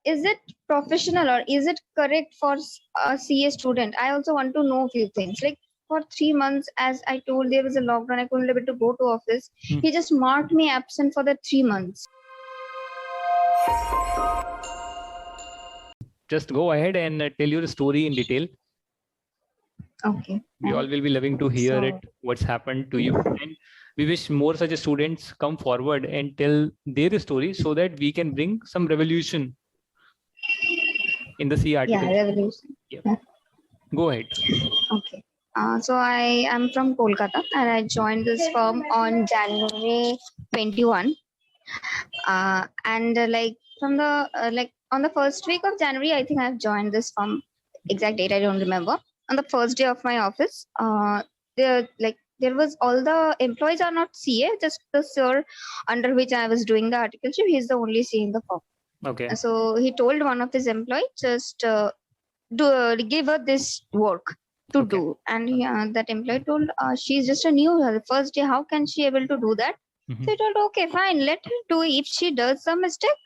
is it professional or is it correct for a CA student? I also want to know a few things. Like for 3 months, as I told, there was a lockdown. I couldn't be able to go to office. He just marked me absent for the 3 months. Just go ahead and tell your story in detail. Okay. We all will be loving to hear it, what's happened to you. And we wish more such students come forward and tell their story so that we can bring some revolution in the C article. Yeah, revolution. Yeah. Go ahead. Okay. So I am from Kolkata and I joined this firm on January 21. Like from the like on the first week of January, I think I've joined this firm. Exact date I don't remember. On the first day of my office, there was all the employees are not CA, just the sir under which I was doing the articleship. He's the only CA in the firm. Okay. So he told one of his employees just give her this work to do, and that employee told she's just a new first day. How can she able to do that? So he told, okay, fine, let her do. If she does some mistake,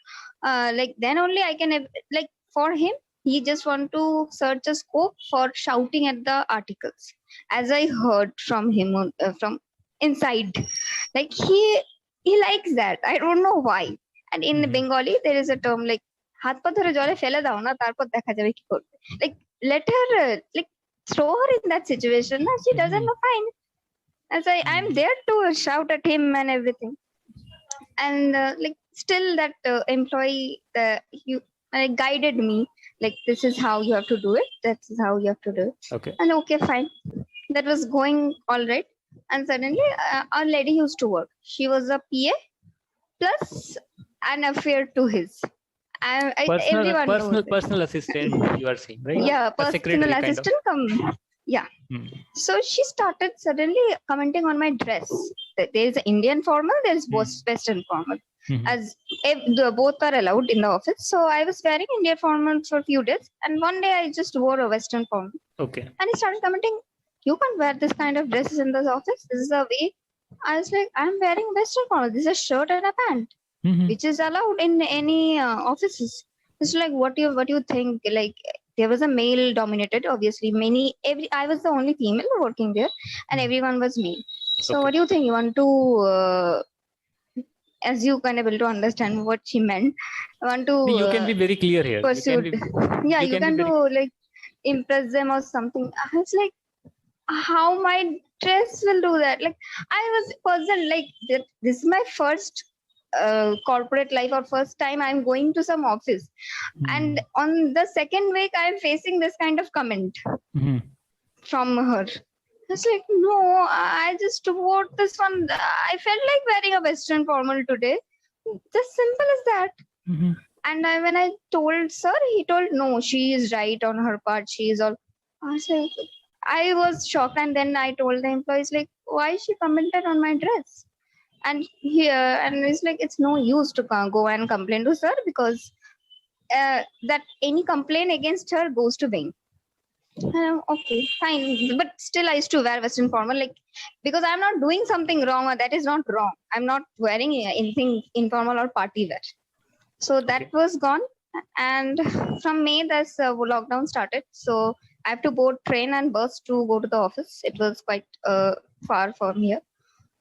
like then only I can like for him. He just want to search a scope for shouting at the articles, as I heard from him from inside. Like he likes that. I don't know why. And in Bengali, there is a term like হাত পা ধরে জলে ফেলে দাও না তারপর দেখা যাবে কি করবে. Like let her like throw her in that situation. No, she doesn't know, fine. As I'm there to shout at him and everything. And like still that employee guided me, like this is how you have to do it, that is how you have to do it. Okay. And okay, fine, that was going all right. And suddenly a lady used to work. She was a PA plus an affair to his personal assistant, you are saying, right? Yeah, personal assistant come. Yeah. So she started suddenly commenting on my dress. There is Indian formal, there is Western formal. As if both are allowed in the office. So I was wearing Indian formal for a few days, and one day I just wore a Western formal. Okay. And he started commenting, you can't wear this kind of dresses in this office. This is a way. I was like, I'm wearing Western formal. This is a shirt and a pant, which is allowed in any offices. It's like, what do you think? Like, there was a male dominated, obviously. I was the only female working there, and everyone was male. So what do you think? You want to, as you can able to understand what she meant, I want to. You can be very clear here. You can do like impress them or something. I was like, how my dress will do that? Like, I was person like this is my first corporate life, or first time I'm going to some office, and on the second week I'm facing this kind of comment from her. It's like, no, I just wore this one. I felt like wearing a Western formal today. Just simple as that. And when I told sir, he told, no, she is right on her part. She is all. I was shocked, and then I told the employees, like, why she commented on my dress? And it's like, it's no use to go and complain to sir, because that any complaint against her goes to Bing. Okay, fine, but still I used to wear Western formal, like, because I'm not doing something wrong, or that is not wrong. I'm not wearing anything informal or party wear. So that was gone, and from May this lockdown started. So I have to board train and bus to go to the office. It was quite far from here.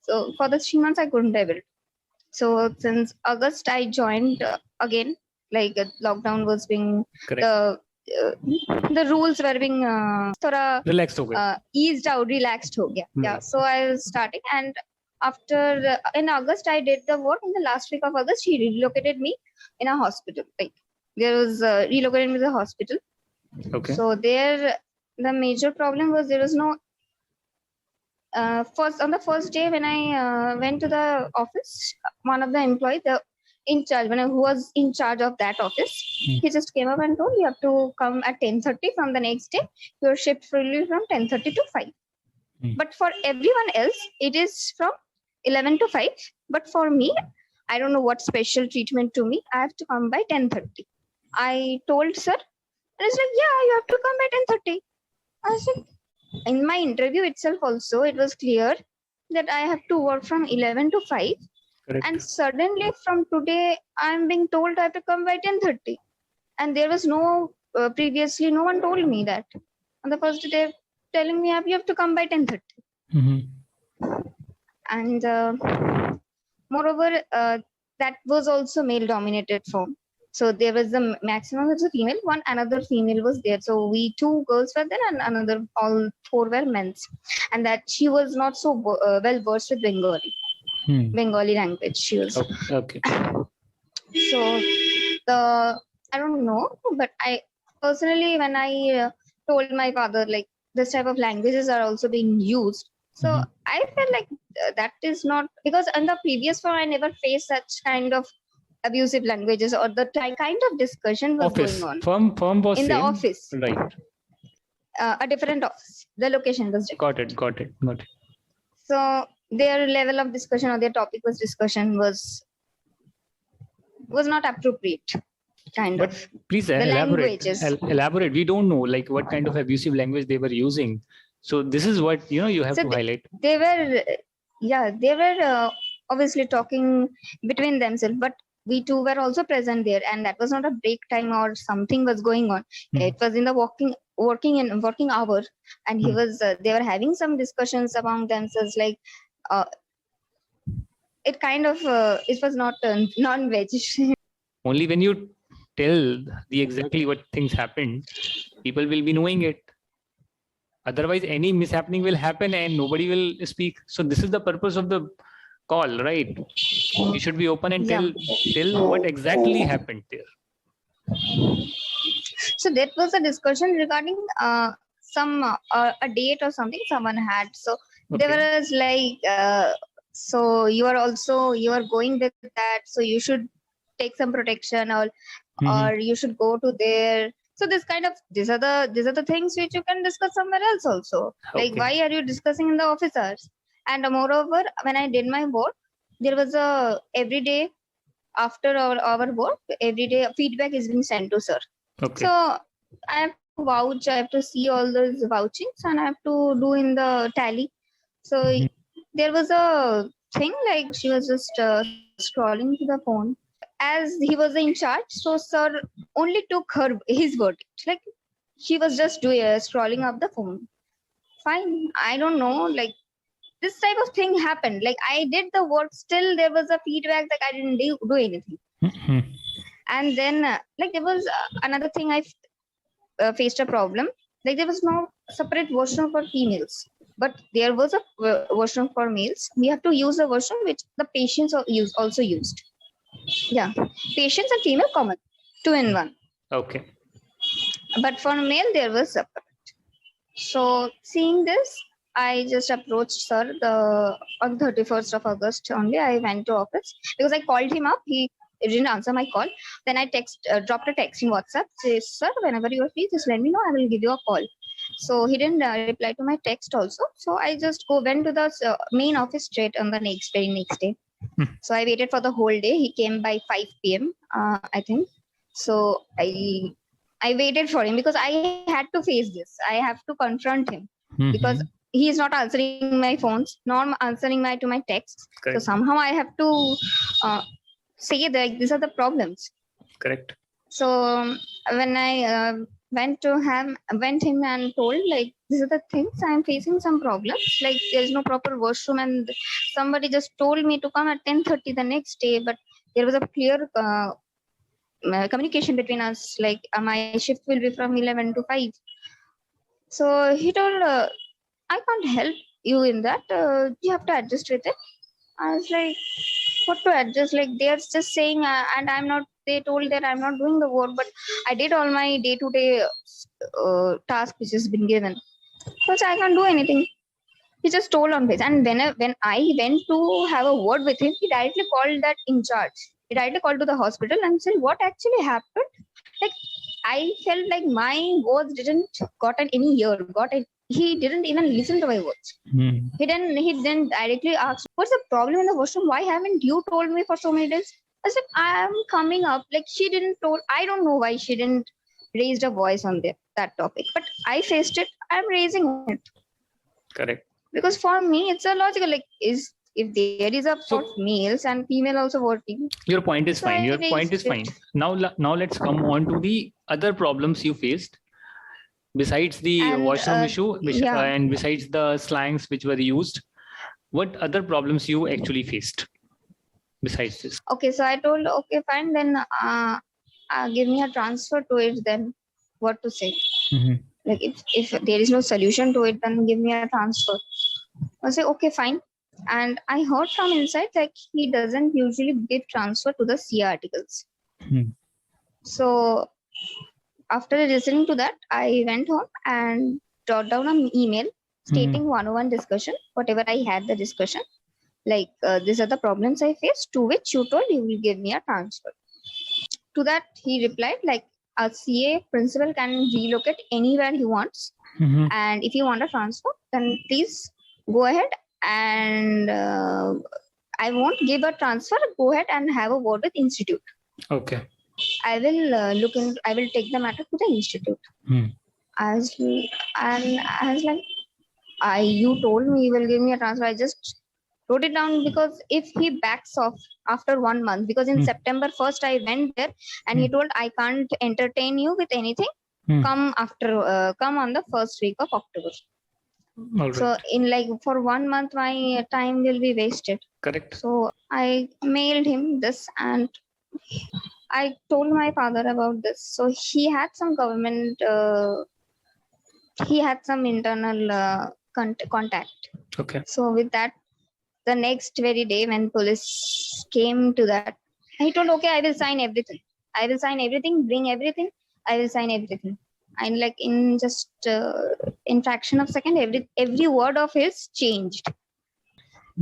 So for the 3 months I couldn't able. So since August I joined again. Like lockdown was being the rules were being relaxed eased out, relaxed ho gaya. Yeah. So I was starting, and after in August I did the work. In the last week of August he relocated me in a hospital. Like there was relocated me to the hospital. Okay. So there the major problem was there was no on the first day when I went to the office, one of the employees, the in charge, who was in charge of that office, he just came up and told, you have to come at 10:30 from the next day. Your shift will be from 10:30 to 5. But for everyone else, it is from 11 to 5. But for me, I don't know what special treatment to me. I have to come by 10:30. I told sir, and he's like, yeah, you have to come by 10:30. I was like, in my interview itself also, it was clear that I have to work from 11 to 5. Correct. And suddenly from today, I'm being told I have to come by 10:30. And there was previously no one told me that. On the first day, they're telling me you have to come by 10:30. And moreover, that was also male dominated form. So there was the maximum was a female, another female was there. So we 2 girls were there and all 4 were men's. And that she was not so well versed with Bengali language. She was. Okay. So I don't know, but I personally, when I told my father, like, this type of languages are also being used. So I felt like that is not, because in the previous one, I never faced such kind of abusive languages or the kind of discussion was going on. Firm was in same. The office. Right. A different office. The location was different. Got it. So their level of discussion or their topic was discussion was not appropriate. But please elaborate. We don't know like what kind of abusive language they were using. So this is what you have to highlight. They were obviously talking between themselves, but we 2 were also present there, and that was not a break time or something was going on. It was in the working hour, and he was. They were having some discussions among themselves, like it kind of. It was not non-veg. Only when you tell exactly what things happened, people will be knowing it. Otherwise, any mishappening will happen and nobody will speak. So this is the purpose of the call, right? You should be open and tell what exactly happened there. So that was a discussion regarding some a date or something someone had. So there was like, so you are going with that. So you should take some protection or you should go to there. So these are the things which you can discuss somewhere else also. Like, why are you discussing in the office hours? And moreover, when I did my work, there was every day after our work, every day feedback is being sent to sir. So I have to vouch, I have to see all those vouchings and I have to do in the tally. So there was a thing like she was just scrolling to the phone. As he was in charge, so sir only took his verdict. Like, she was just scrolling up the phone. Fine, I don't know. Like, this type of thing happened. Like, I did the work, still there was a feedback that I didn't do anything. And then, like, there was another thing I faced a problem. Like, there was no separate washroom for females, but there was a washroom for males. We have to use a washroom which the patients also used. Yeah, patients and female common, 2 in 1. Okay. But for male, there was separate. So seeing this, I just approached sir on 31st of August only. I went to office because I called him up. He didn't answer my call. Then I dropped a text in WhatsApp. Says, sir, whenever you are free, just let me know. I will give you a call. So he didn't reply to my text also. So I just went to the main office straight on the very next day. So I waited for the whole day. He came by 5 p.m. I think. So I waited for him because I had to face this. I have to confront him because he is not answering my phones, nor answering to my texts. Correct. So somehow I have to say that these are the problems. Correct. So when I went him and told, like, these are the things I'm facing some problems. Like, there's no proper washroom, and somebody just told me to come at 10:30 the next day, but there was a clear communication between us. Like, my shift will be from 11 to 5. So he told, I can't help you in that. You have to adjust with it. I was like, what to adjust? Like, they're just saying, and I'm not. They told that I'm not doing the work, but I did all my day-to-day task which has been given. So I can't do anything. He just told on this. And when I went to have a word with him, he directly called that in charge. He directly called to the hospital and said, what actually happened? Like, I felt like my words didn't gotten any ear. He didn't even listen to my words. He didn't directly ask, what's the problem in the washroom? Why haven't you told me for so many days? I said, I am coming up. Like, she didn't told. I don't know why she didn't raised a voice on that topic. But I faced it. I'm raising it. Correct. Because for me, it's a logical. Like, is if there is a for males and female also working. Your point is fine. Your point is fine. Now let's come on to the other problems you faced. Besides the washroom issue, and besides the slangs which were used, what other problems you actually faced besides this? Okay, so I told, okay, fine, then give me a transfer to it, then what to say? Like if there is no solution to it, then give me a transfer. I say, okay, fine. And I heard from inside like he doesn't usually give transfer to the CA articles. So after listening to that, I went home and jot down an email stating 101 discussion, whatever I had the discussion. Like these are the problems I faced, to which you told you will give me a transfer. To that he replied like a CA principal can relocate anywhere he wants. And if you want a transfer, then please go ahead and I won't give a transfer. Go ahead and have a word with institute. Okay. I will I will take the matter to the institute. I was like, you told me you will give me a transfer. I just wrote it down because if he backs off after 1 month, because in September 1st I went there and he told I can't entertain you with anything. Come on the first week of October. Right. So in like for 1 month my time will be wasted. Correct. So I mailed him this and I told my father about this. So he had some government, he had some internal contact. Okay. So with that, the next very day when police came to that, he told, okay, I will sign everything. I will sign everything, bring everything. I will sign everything. And like in just in fraction of second, every word of his changed.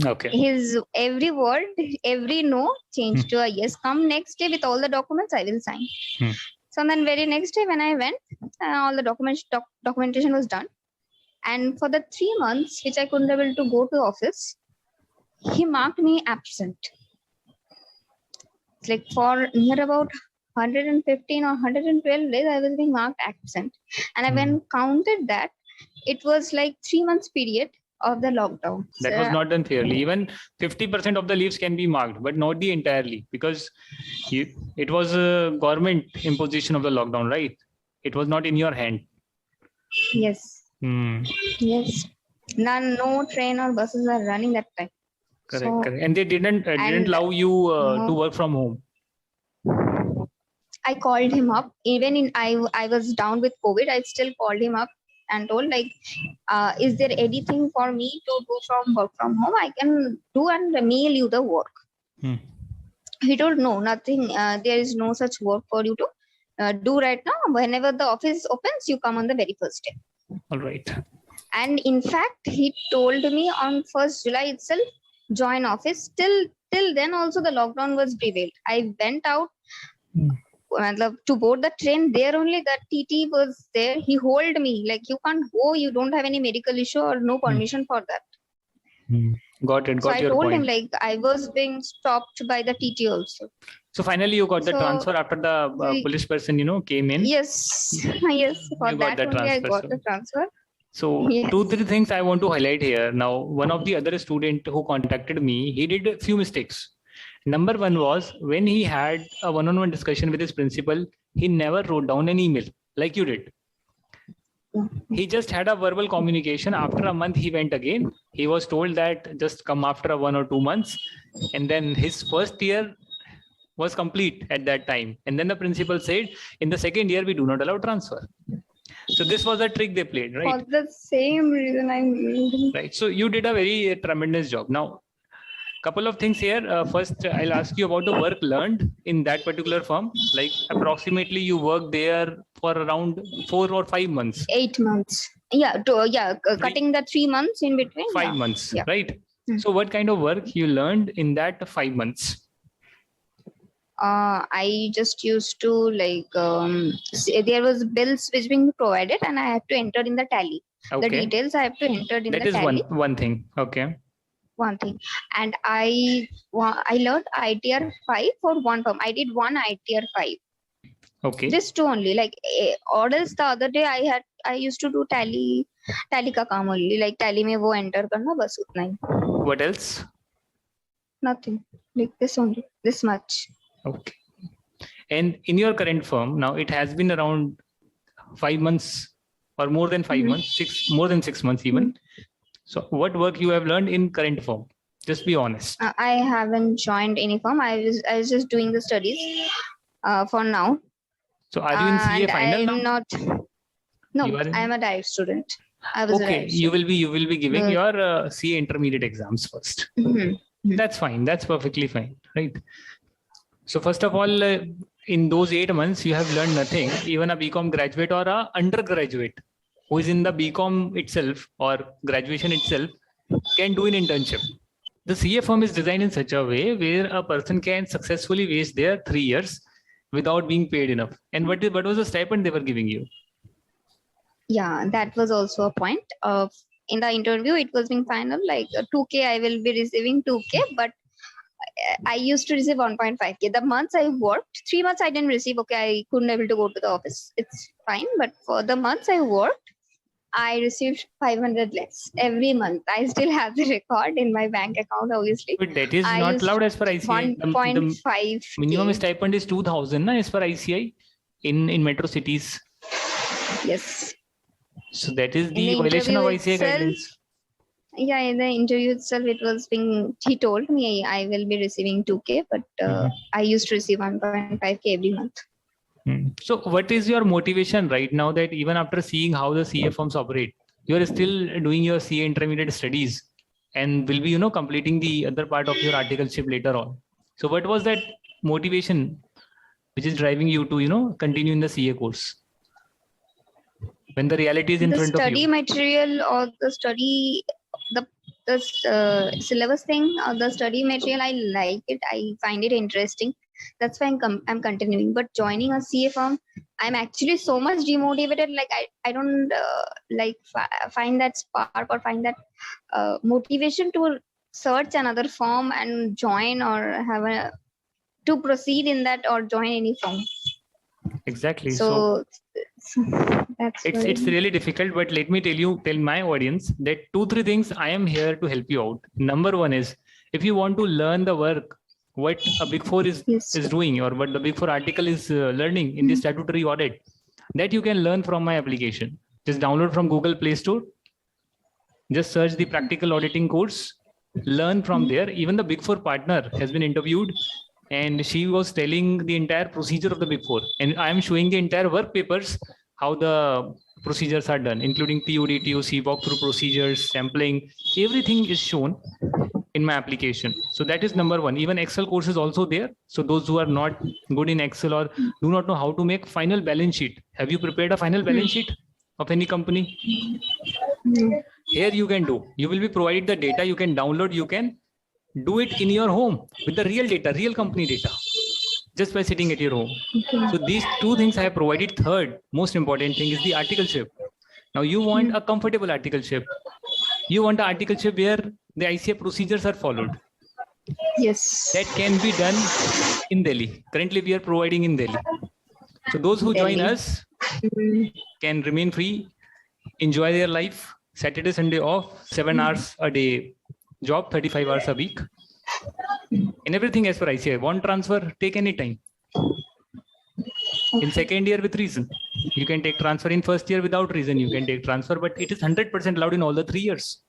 Okay. His every word, every no changed to a yes. Come next day with all the documents, I will sign. So then very next day when I went, all the documentation was done. And for the 3 months, which I couldn't able to go to office, he marked me absent. It's like for near about 115 or 112 days, I was being marked absent. And I when counted that, it was like 3 months period of the lockdown. That was not done fairly. Even 50% of the leaves can be marked, but not the entirely, because it was a government imposition of the lockdown, right? It was not in your hand. Yes. Yes. No train or buses are running that time. Correct, so, correct. And they didn't allow you to work from home. I called him up. Even in I was down with COVID. I still called him up and told like, is there anything for me to do from work from home? I can do and mail you the work. He told no, nothing. There is no such work for you to do right now. Whenever the office opens, you come on the very first day. All right. And in fact, he told me on 1st July itself, join office. Till then also the lockdown was prevailed. I went out to board the train. There only the TT was there. He hold me like, you can't go. You don't have any medical issue or no permission for that. Got it. So got I your told point. him like I was being stopped by the TT also. So finally you got the transfer after the police person, came in. Yes. Yes. For that only I got the transfer. So 2-3 things I want to highlight here. Now, one of the other student who contacted me, he did a few mistakes. Number one was when he had a one-on-one discussion with his principal, he never wrote down an email like you did. He just had a verbal communication. After a month, he went again. He was told that just come after 1 or 2 months. And then his first year was complete at that time. And then the principal said, in the second year, we do not allow transfer. So this was a trick they played, right? For the same reason I'm right. So you did a very tremendous job. Now, couple of things here. First, I'll ask you about the work learned in that particular firm. Like approximately you worked there for around 4 or 5 months. 8 months. Yeah. Cutting the 3 months in between. 5 months, right? So what kind of work you learned in that 5 months? I just used to like there was bills which being provided and I have to enter in the tally. The details I have to enter in the tally. That is one thing. Okay. One thing. And I learned ITR 5 for one firm. I did one ITR 5. Okay. This two only. Like orders the other day I used to do tally ka kaam only. Like tally mein wo enter karna bas utna hi. What else? Nothing. Like this only. This much. Okay. And in your current firm, now it has been around 5 months or more than 5 months, more than 6 months even. So what work you have learned in current firm? Just be honest. I haven't joined any firm. I was just doing the studies for now. So are you in CA final now? I'm not. No, I am a direct student. I was okay. You will be giving your CA intermediate exams first. That's fine. That's perfectly fine, right? So first of all, in those 8 months, you have learned nothing. Even a BCom graduate or a undergraduate who is in the BCom itself or graduation itself can do an internship. The CA firm is designed in such a way where a person can successfully waste their 3 years without being paid enough. And what was the stipend they were giving you? Yeah, that was also a point. In the interview, it was being final like 2K. I will be receiving 2K, but I used to receive 1.5K. The months I worked, 3 months I didn't receive. Okay, I couldn't able to go to the office. It's fine, but for the months I worked, I received 500 less every month. I still have the record in my bank account, obviously. But that is not allowed as per ICI. 1.5. Minimum stipend is 2,000 as per ICI in metro cities. Yes. So that is the violation of ICI guidelines. Yeah, in the interview itself, it was being, he told me I will be receiving 2K, but I used to receive 1.5K every month. So what is your motivation right now that even after seeing how the CA firms operate, you are still doing your CA intermediate studies and will be, completing the other part of your articleship later on. So what was that motivation which is driving you to, continue in the CA course? When the reality is in front of you. The study material or the study, the syllabus thing or the study material, I like it. I find it interesting. That's why I'm continuing. But joining a CA firm, I'm actually so much demotivated. Like I don't find that spark or find that motivation to search another firm and join or to proceed in that or join any firm. Exactly. So that's it's really difficult, but let me tell my audience that 2-3 things I am here to help you out. Number one is, if you want to learn the work what a Big Four is doing or what the Big Four article is learning in this statutory audit, that you can learn from my application. Just download from Google Play Store. Just search the practical auditing course. Learn from there. Even the Big Four partner has been interviewed and she was telling the entire procedure of the Big Four. And I am showing the entire work papers, how the procedures are done, including TOD, TOC, walkthrough procedures, sampling, everything is shown in my application. So that is number one. Even Excel course is also there. So those who are not good in Excel or do not know how to make final balance sheet. Have you prepared a final balance sheet of any company? Here you can do. You will be provided the data you can download. You can do it in your home with the real data, real company data, just by sitting at your home. So these 2 things I have provided. Third, most important thing is the articleship. Now you want a comfortable articleship. You want an articleship where the ICA procedures are followed. Yes. That can be done in Delhi. Currently, we are providing in Delhi. So those who join us can remain free, enjoy their life. Saturday, Sunday off, 7 hours a day job, 35 hours a week. And everything as per ICI. Want transfer, take any time. In second year with reason. You can take transfer in first year without reason. You can take transfer, but it is 100% allowed in all the 3 years.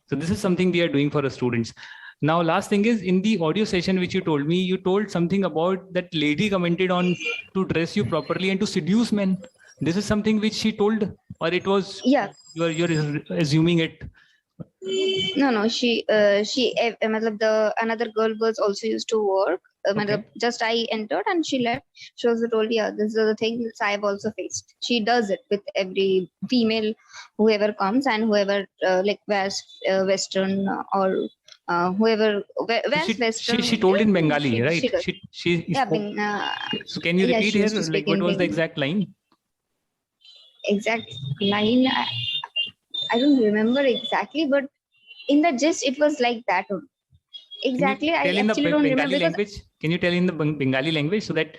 So this is something we are doing for the students. Now, last thing is, in the audio session which you told me, you told something about that lady commented on to dress you properly and to seduce men. This is something which she told, or it was you're assuming it? No, she another girl was also used to work. Just I entered and she left. She also told, this is the thing that I've also faced. She does it with every female, whoever comes and whoever wears Western or whoever wears Western. She told in Bengali, right? So can you repeat here? Like what was the exact line? Exact line, I don't remember exactly, but in the gist, it was like that. Exactly, I actually don't remember. Can you tell in the Bengali language so that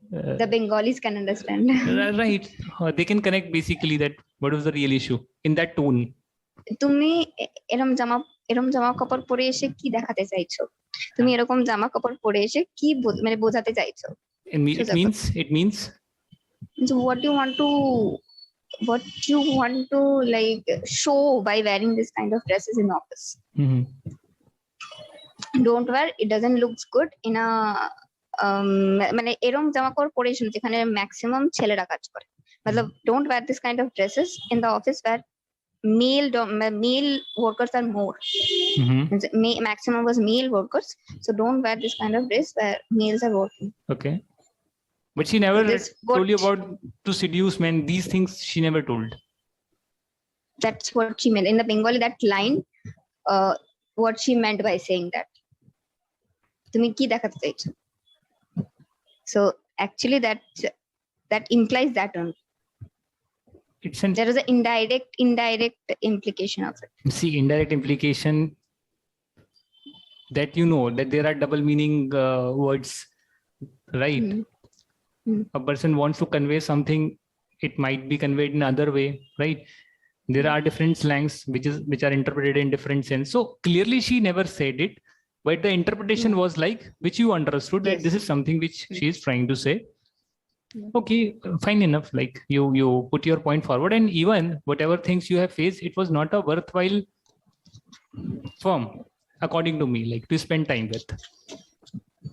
the Bengalis can understand? Right, they can connect basically that what was the real issue in that tone. তুমি এরম জামা কাপড় পরে এসে কি দেখাতে চাইছো, তুমি এরকম জামা কাপড় পরে এসে কি মানে বোঝাতে চাইছো? It means so what you want to like show by wearing this kind of dresses in office? Don't wear, it doesn't look good in a মানে এরম জামা কাপড় পরে এসে যেখানে ম্যাক্সিমাম ছেলেরা কাজ করে, मतलब don't wear this kind of dresses in the office where male workers are more. Maximum was male workers, so don't wear this kind of dress where males are working. Okay, but she never told you about to seduce men. These things she never told. That's what she meant in the Bengali, that line, what she meant by saying that tumi ki dekhate chaicho. So actually that implies that only. There is an indirect implication of it. See, indirect implication that that there are double meaning words, right? A person wants to convey something, it might be conveyed in another way, right? There are different slangs which are interpreted in different sense. So clearly she never said it, but the interpretation was like, which you understood that this is something which she is trying to say. Okay, fine enough. Like you put your point forward, and even whatever things you have faced, it was not a worthwhile firm, according to me, like to spend time with.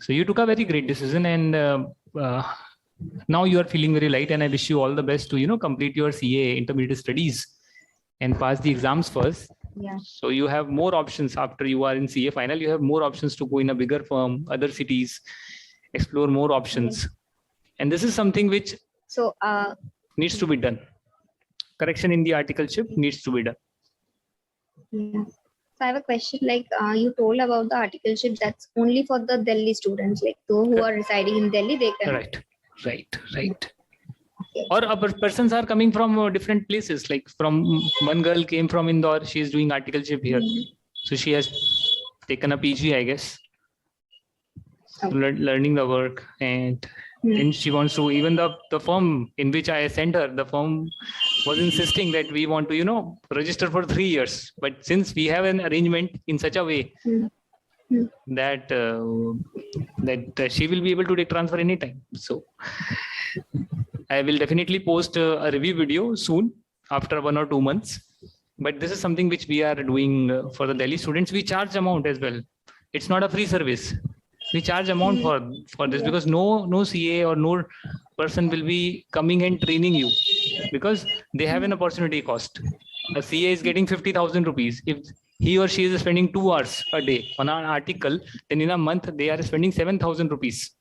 So you took a very great decision, and now you are feeling very light, and I wish you all the best to complete your CA intermediate studies and pass the exams first. Yeah. So you have more options after you are in CA final. You have more options to go in a bigger firm, other cities, explore more options. Yeah. And this is something which needs to be done. Correction in the articleship needs to be done. Yeah. So I have a question. Like you told about the articleship, that's only for the Delhi students, like those who are residing in Delhi, they can. Right. Okay. Or persons are coming from different places. Like from one girl came from Indore, she is doing articleship here. So she has taken a PG, I guess, learning the work, and then she wants to, even the firm in which I sent her, the firm was insisting that we want to register for 3 years, but since we have an arrangement in such a way that she will be able to take transfer anytime. So I will definitely post a review video soon after 1 or 2 months, but this is something which we are doing for the Delhi students. We charge amount as well. It's not a free service. We charge amount for this, because no CA or no person will be coming and training you, because they have an opportunity cost. A CA is getting 50,000 rupees. If he or she is spending 2 hours a day on an article, then in a month they are spending 7,000 rupees.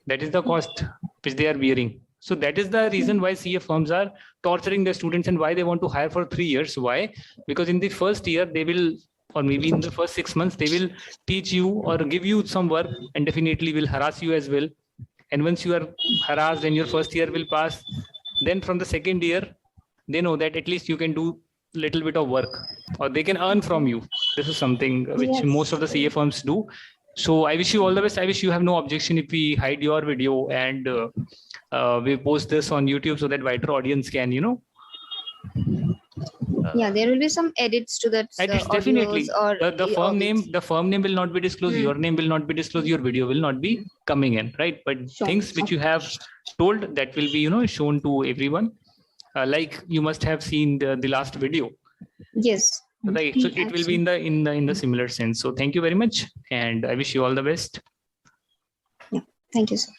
That is the cost which they are bearing. So that is the reason why CA firms are torturing their students, and why they want to hire for 3 years. Why? Because in the first year they will, or maybe in the first 6 months, they will teach you or give you some work, and definitely will harass you as well. And once you are harassed and your first year will pass, then from the second year, they know that at least you can do little bit of work, or they can earn from you. This is something which most of the CA firms do. So I wish you all the best. I wish you have no objection if we hide your video and we post this on YouTube, so that wider audience can, there will be some edits to that. Definitely. Or the firm name will not be disclosed. Your name will not be disclosed. Your video will not be coming in, right? But things which you have told, that will be shown to everyone. Like you must have seen the last video. Yes. Right. So it will be in the similar sense. So thank you very much, and I wish you all the best. Yeah. Thank you, sir.